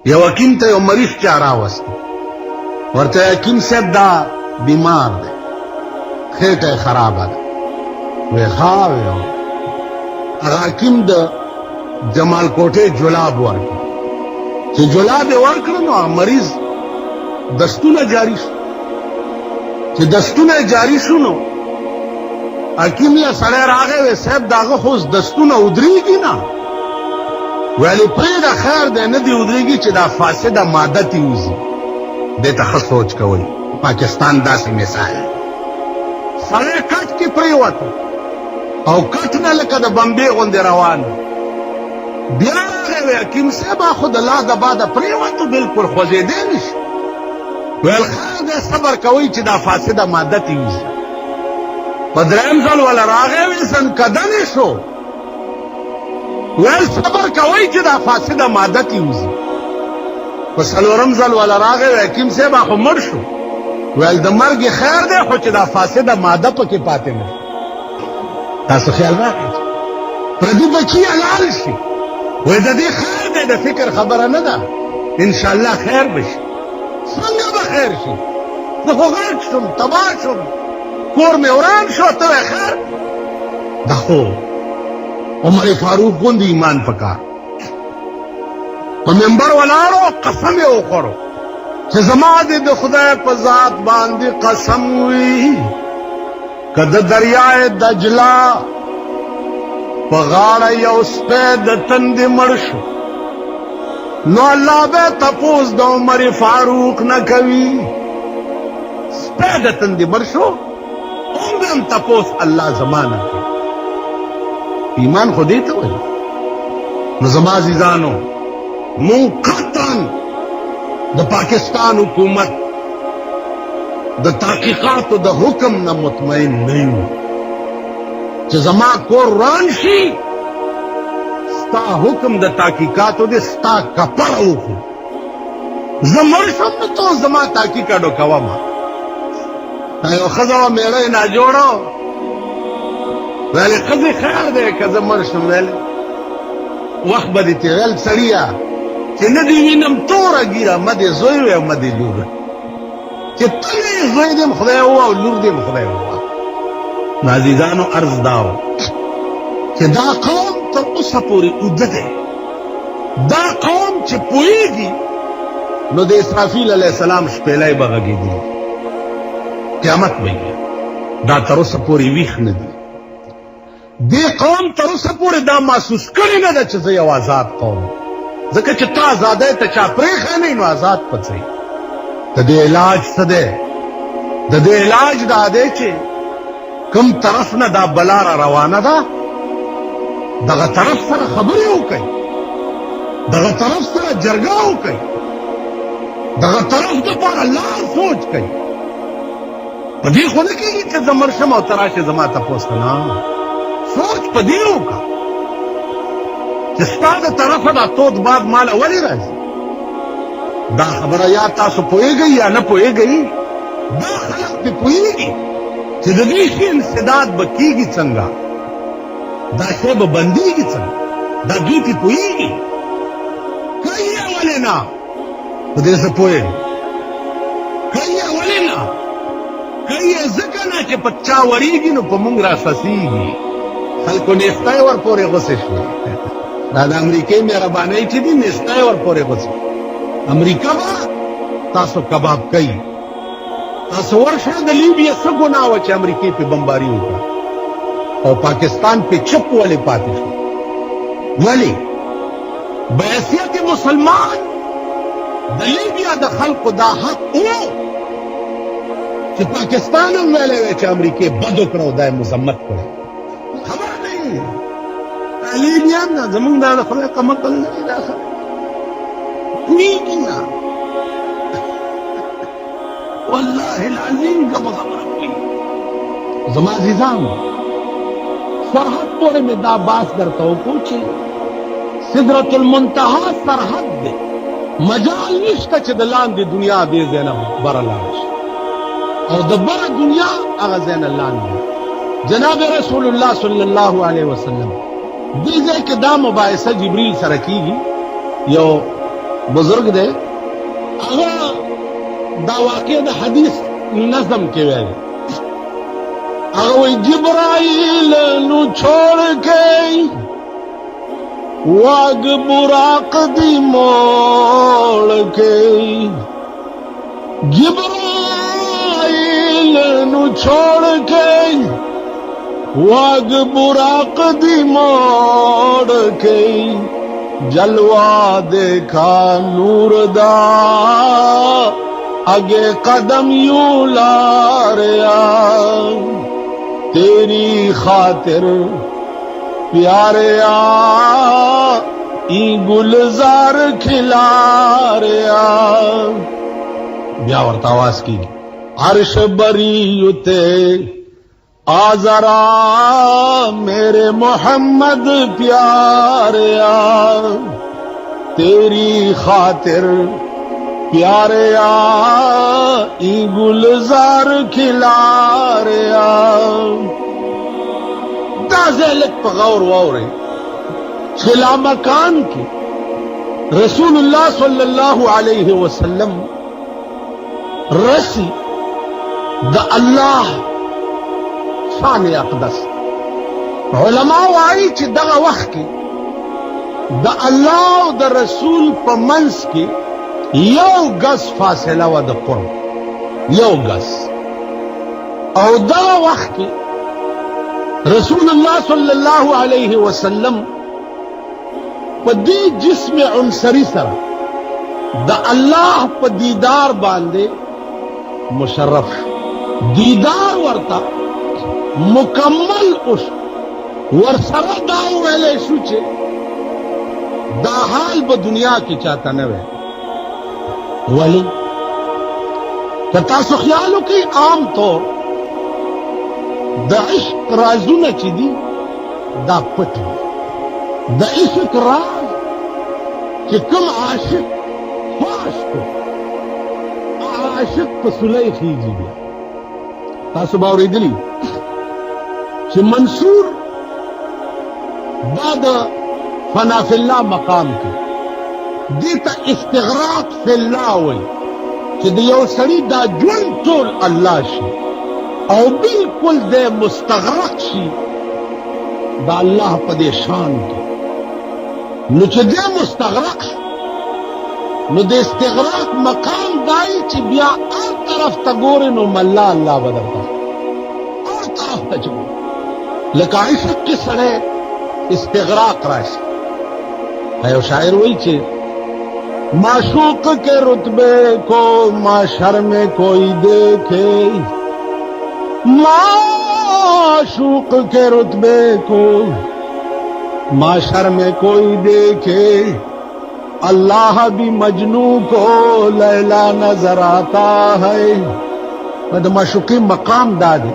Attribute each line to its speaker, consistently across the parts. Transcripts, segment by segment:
Speaker 1: You حکیم ته you مریض چا راوست، ورته حکیم صاحب دا بیمار دی، خېټه خرابه ده. وی ښه وی هغه حکیم د جمال کوټې جلاب ورکړ، چې جلاب یې ورکړ نو هغه مریض دستونه جاری شو. چې دستونه جاری شو نو حکیم له سړی راغی، وی صاحب د هغه خو اوس دستونه ودرېږي نه. ویلې پرېږده خیر دی، نه دې ودرېږي چې دا فاسده ماده تې وځي. دې ته ښه سوچ کوئ. پاکستان داسې مثال سړی کټ کې پرېوته او کټ نه لکه د بمبې غوندې روان. بیا راغی وی حکیم صاحب خو د لا د باده پرېوتو بلکل خوځېدی نه شي. ویل خیر دی صبر کوئ چې دا فاسده ماده تې وځي. په درېیم ځل وله راغی وی سنکدنې شو. ویل صبر کوئ چې دا فاسده ماده تې وځي. په څلورم ځل وله راغی وی حکیم صاحب خو مړ شو. ویل د مرګ خیر دی خو چې دا فاسده ماده پکې پاتې نه شي. تاسو خیال راکړئ پردي بچي حلال شي. وی د دې خیر دی، د فکر خبره نه ده، انشاءالله خیر به شي. څنګه به خیر شي؟ زه خو غرق شم، تباه شم، کور مې وران شو، ته وی خیر. دا خو عمر فاروق غوندې ایمان پکار. په منبر ولاړو قسم یې وخوړو چې زما دې د خدای په ذات باندې قسم وي که د دریای دجله په غاړه یو سپی د تندې مړ شو نو الله به تپوس د عمر فاروق نه کوي. سپی د تندې مړ شو هم به هم تپوس الله زما نه کوي. ایمان خو دې ته وایي. نو زما عزیزانو مونږ قطعا د پاکستان حکومت د تحقیقاتو د حکم نه مطمئن نه یو چې زما کور وران شي. ستا حکم د تحقیقاتو دی، ستا کپړه وخورو. زه مړ شم نو ته زما تحقیق اډو کوه. ما یو ښځه وه مېړه یې ناجوړه ویلې ښځې خیر دی که زه مړ شم. ویلې وخت به دې تېرېل سړیه چې نه دې وینم توره ګیره، مه دې زوی وی او مه دې لور. چې ته مې زوی دې م خدای ووه او لور دې م خدای ووه. نو عزیزانو عرض دا و چې دا قوم تر اوسه پورې اوده دی. دا قوم چې پوهېږي نو د اسرافیل علیه السلام شپېلی به غږېدلي، قیامت به وي. دا تر اوسه پورې ویښ نه دي. دې قوم تر اوسه پورې دا محسوس کړې نه ده چې زه یو آزاد قوم. ځکه چې ته ازادۍ ته چا پرېښی نه نو آزاد پڅوي. د دې علاج څه دی؟ د دې علاج دا دی چې کوم طرف نه دا بلا را روانه ده دغه طرف سره خبرې وکړئ، دغه طرف سره جرګه وکړئ، دغه طرف دپاره لار سوچ کوئ. په دې خو نه کېږي چې زه مړ شم او ته راشې زما تپوس ته. نه، سوچ په دې وکړه چې ستا د طرفه دا تود باد ماله ولې راځي. دا خبره یا تاسو پوهېږئ یا نه پوهېږئ. دا خلک پې پوهېږي چې د دې شي انسداد به کېږي څنګه، دا شی به بندېږي څنګه. دا دوی پې پوهېږي. کوي یې ولې نه؟ په دې څه پوهېږي. کوي یې ولې نه؟ کوي یې ځکه نه چې په چا ورېږي نو په مونږ را سسېږي. خلکو نیستی ورپورې غوسې شوې. دا د امریکې مهربانۍ چې دي نیستی ورپورې غوسې. امریکا به تاسو کباب کوي. تاسو ورشه د لیبیا څه ګناه وه چې امریکې پې بمباري وکړه او پاکستان پې چپ ولې پاتې شو؟ ولې؟ بحیثیت مسلمان د لیبیا د خلکو دا حق و چې پاکستان هم ویلی وی چې امریکې بد وکړه او دا یې مذمت کړی. خبره نه وي. لیبیا نه زمونږ دا د خدای کمقل نه وي. دا خبره پوهېږي نه. والله العظیم که به خبره پوهېږي. زما عزیزانو سرحد پورې مې دا بحث درته وکړو چې سدرة المنتها سرحد دی. مجال نشته چې د لاندې دنیا دې ځای نه بره لاړ شي او د بره دنیا هغه ځای نه لاندې. جناب رسول الله صلی الله علیه وسلم دې ځای کې دا مباحثه جبریل سره کېږي. یو بزرگ دے هغه دا واقع د حدیث نظم کې ویل هغه وی جبرائیل نو چھوڑ کے واگ براق دی موڑ کے جبرائیل نو چھوڑ کے واگ براق دی موڑ کے جلوہ دیکھا نور دا اگے قدم یوں لاریا تیری خاطر پیاریا ای گلزار کھلا ریا بیا ورت آواز کی عرش بریتے آزرا میرے محمد پیاریا تیری خاطر پیاریا ای گلزار کھلا ریا دا ذہلک پا غور واورے خلا مکان کی رسول اللہ صلی اللہ علیہ وسلم رسی دا اللہ شان اقدس علماء وائی چی دغا وقت کی دا اللہ و دا رسول پا منس کی یو گز فاصلہ و دا قرب یو گز او دغا وقت کی رسول اللہ صلی اللہ علیہ وسلم پا دی جسم عنصری سرا دا اللہ پا دیدار باندے مشرف دیدار ورتا مکمل اس ورسرا داو ویلے شوچے دا حال با دنیا کی چاہتا نوے ولی تاسو خیالو کی عام طور دا عشق رازونا چی دی دا پتو دا عشق راز چی کم عاشق فاش کو عاشق پسولی خیجی بیا تاسو باوری دلی چی منصور بعد فنا فی اللہ مقام کی دیتا استغراق فی اللہ ہوئی چی دیو سڑی دا جون طول اللہ شی او بالکل دے مستغرق شی دا اللہ پا دے شان کی نو چی دے مستغرق شی نو دے استغراق مقام دائی چی بیا اور طرف تا گورے نو ملا اللہ بدرتا اور طرف تا چگو لکا عشق کی سڑے استغراق راشی ہے شاعر وہی چی معشوق کے رتبے کو معاشر میں کوئی دیکھے معشوق کے رتبے کو معاشر میں کوئی دیکھے اللہ بھی مجنو کو لیلا نظر آتا ہے مد معشوقی مقام دا دے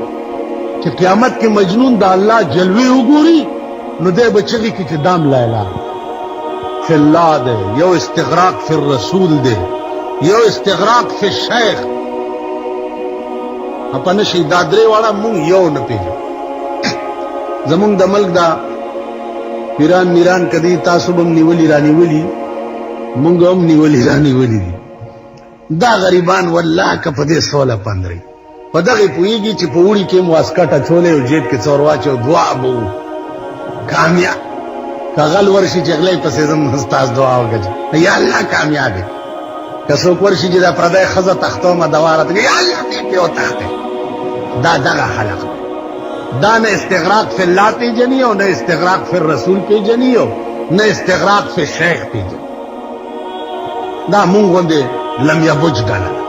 Speaker 1: کہ قیامت کے مجنون دا اللہ جلوی اگوری نو دے بچگی کی چی دام لیلا فی اللہ دے یو استغراق فی الرسول دے یو استغراق فی الشیخ اپنے شہدادرے والا مونگ یو نپیجو زمونگ دا ملک دا پیران میران کدی تاسوبم نیولی رانی ولی مونگ ام نیولی رانی ولی دی دا غریبان واللہ کا پدے سولا پاندری پدغی پوئیگی چی پوڑی کے مواسکٹا چھولے و جیب کے چورواچے و دعا بو کامیاب کغل ورشی چغلی پسیزم استاز دعا ہوگا جا یا اللہ کامیاب ہے کسوک ورشی جدا پردے خزا تختو ما دوارت گئی یا اللہ پیو تختے دا دغا حلق دا نہ استغراق فی اللہ پی جنی ہو نہ استغراق فی الرسول پی جنی ہو نہ استغراق فی شیخ پی جنی دا مونگوں دے لم یبج ڈالا